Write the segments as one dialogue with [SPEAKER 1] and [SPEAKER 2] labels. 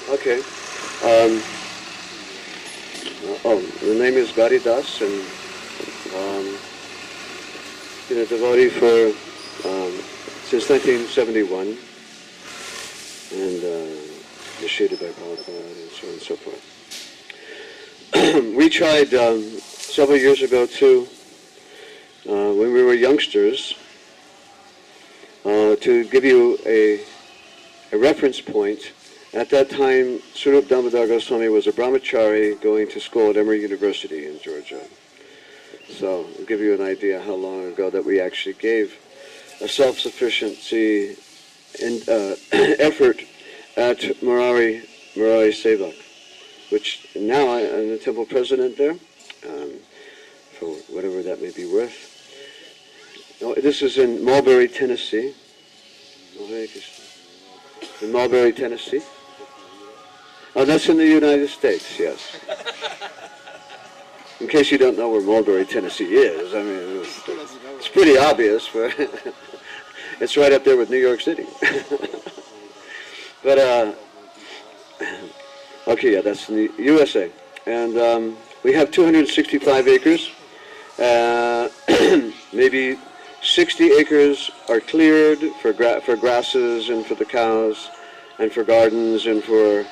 [SPEAKER 1] Okay. The name is Gadi Das, and been a devotee for since 1971, and initiated by Prabhupada, and so on and so forth. We tried several years ago too, when we were youngsters, to give you a reference point. At that time, Swarup Damodar Goswami was a brahmachari going to school at Emory University in Georgia. So, I'll give you an idea how long ago that we actually gave a self-sufficiency effort at Murari Sevak, which now I'm the temple president there, for whatever that may be worth. This is in Mulberry, Tennessee. In Mulberry, Tennessee. Oh, that's in the United States, yes. In case you don't know where Mulberry, Tennessee is, I mean, it's pretty obvious, but it's right up there with New York City. But, okay, yeah, that's in the USA. And we have 265 acres. Maybe 60 acres are cleared for grasses and for the cows, and for gardens, and for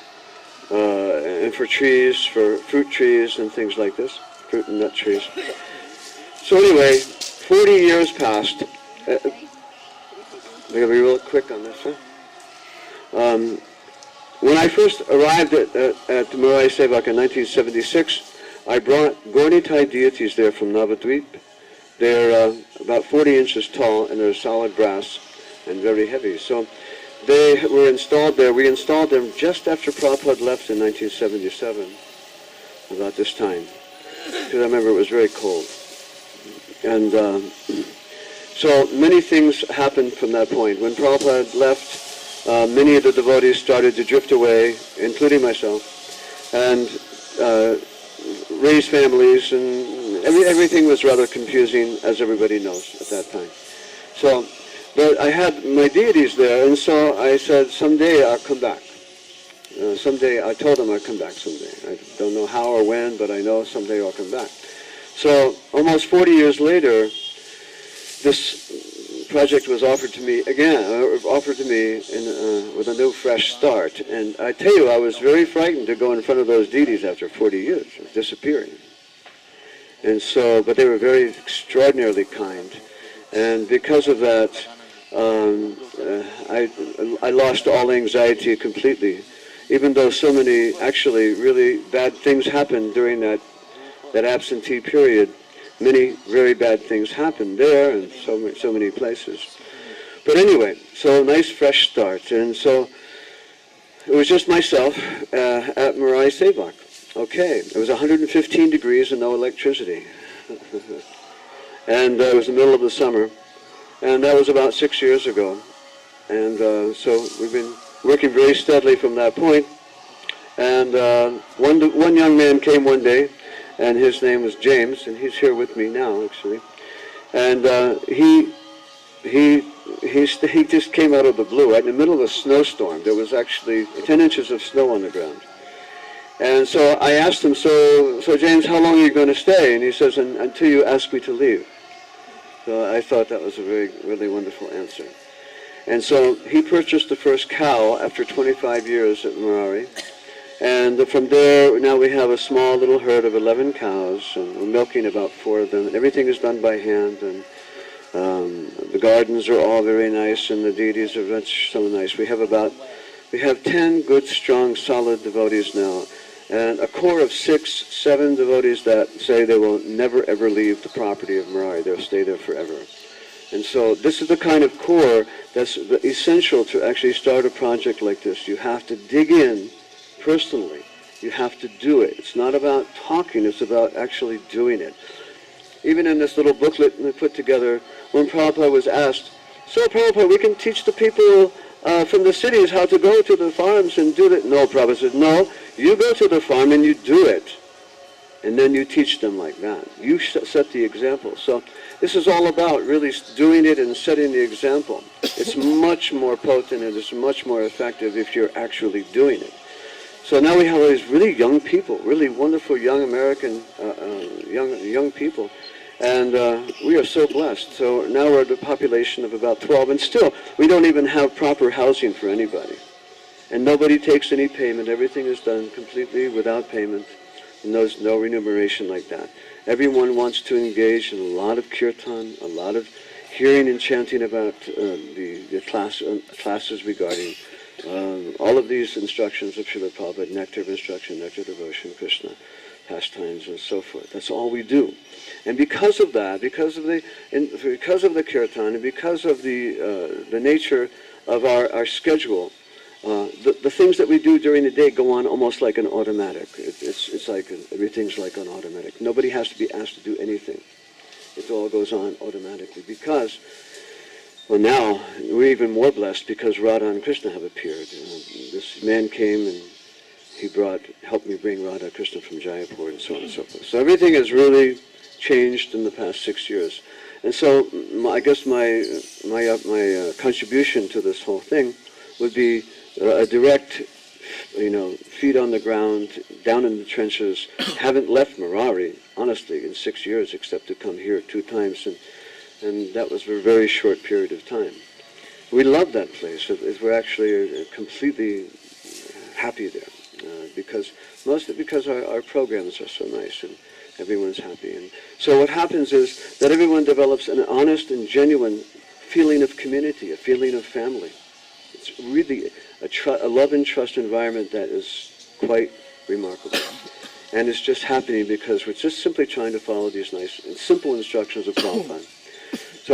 [SPEAKER 1] trees, for fruit trees and things like this, fruit and nut trees. So anyway, 40 years passed. I'm going to be real quick on this, huh? When I first arrived at Murari Sevak in 1976, I brought Gaurnitai deities there from Navadvip. They're about 40 inches tall, and they're solid brass and very heavy. So they were installed there. We installed them just after Prabhupada left in 1977, about this time, because I remember it was very cold. And so many things happened from that point. When Prabhupada left, many of the devotees started to drift away, including myself, and raise families, and everything was rather confusing, as everybody knows at that time. So, but I had my deities there, and so I said, someday I'll come back. Someday, I told them I'd come back someday. I don't know how or when, but I know someday I'll come back. So, almost 40 years later, this project was offered to me again, with a new fresh start. And I tell you, I was very frightened to go in front of those deities after 40 years of disappearing. And so, but they were very extraordinarily kind. And because of that, I lost all anxiety completely. Even though so many actually really bad things happened during that absentee period, many very bad things happened there and so many places. But anyway, so nice fresh start. And so it was just myself at Murari Sevak. Okay, it was 115 degrees and no electricity. And it was the middle of the summer. And that was about 6 years ago. And so we've been working very steadily from that point. And one young man came one day, and his name was James, and he's here with me now, actually. And he just came out of the blue, right in the middle of a snowstorm. There was actually 10 inches of snow on the ground. And so I asked him, so James, how long are you going to stay? And he says, until you ask me to leave. So I thought that was a really wonderful answer. And so he purchased the first cow after 25 years at Murari. And from there, now we have a small little herd of 11 cows, and we're milking about 4 of them. Everything is done by hand, and the gardens are all very nice, and the deities are so nice. We have 10 good, strong, solid devotees now, and a core of 6, 7 devotees that say they will never, ever leave the property of Murari. They'll stay there forever. And so this is the kind of core that's essential to actually start a project like this. You have to dig in personally. You have to do it. It's not about talking, it's about actually doing it. Even in this little booklet we put together, when Prabhupada was asked, so Prabhupada, we can teach the people from the cities how to go to the farms and do that. No, Prabhupada said, no, you go to the farm and you do it. And then you teach them like that. You set the example. So this is all about really doing it and setting the example. It's much more potent and it's much more effective if you're actually doing it. So now we have all these really young people, really wonderful young American, young people. And we are so blessed. So now we're at a population of about 12, and still we don't even have proper housing for anybody. And nobody takes any payment. Everything is done completely without payment. And there's no remuneration like that. Everyone wants to engage in a lot of kirtan, a lot of hearing and chanting about the classes regarding all of these instructions of Srila Prabhupada, nectar of instruction, nectar of devotion, Krishna, pastimes, and so forth. That's all we do. And because of that, because of the kirtan, and because of the nature of our schedule, the things that we do during the day go on almost like an automatic. It's like everything's like on automatic. Nobody has to be asked to do anything. It all goes on automatically because, well, now we're even more blessed because Radha and Krishna have appeared. This man came and he helped me bring Radha Krishna from Jaipur and so on and so forth. So everything has really changed in the past 6 years. And so I guess my contribution to this whole thing would be a direct, feet on the ground, down in the trenches. Haven't left Marari, honestly, in 6 years, except to come here 2 times, and that was for a very short period of time. We love that place. We're actually completely happy there, mostly because our programs are so nice and everyone's happy. And so what happens is that everyone develops an honest and genuine feeling of community, a feeling of family. It's really a love and trust environment that is quite remarkable. And it's just happening because we're just simply trying to follow these nice and simple instructions of Prabhupada. So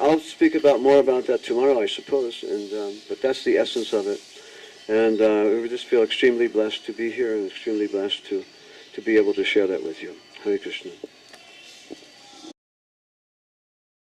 [SPEAKER 1] I'll speak more about that tomorrow, I suppose, but that's the essence of it. And we just feel extremely blessed to be here and extremely blessed to be able to share that with you. Hare Krishna.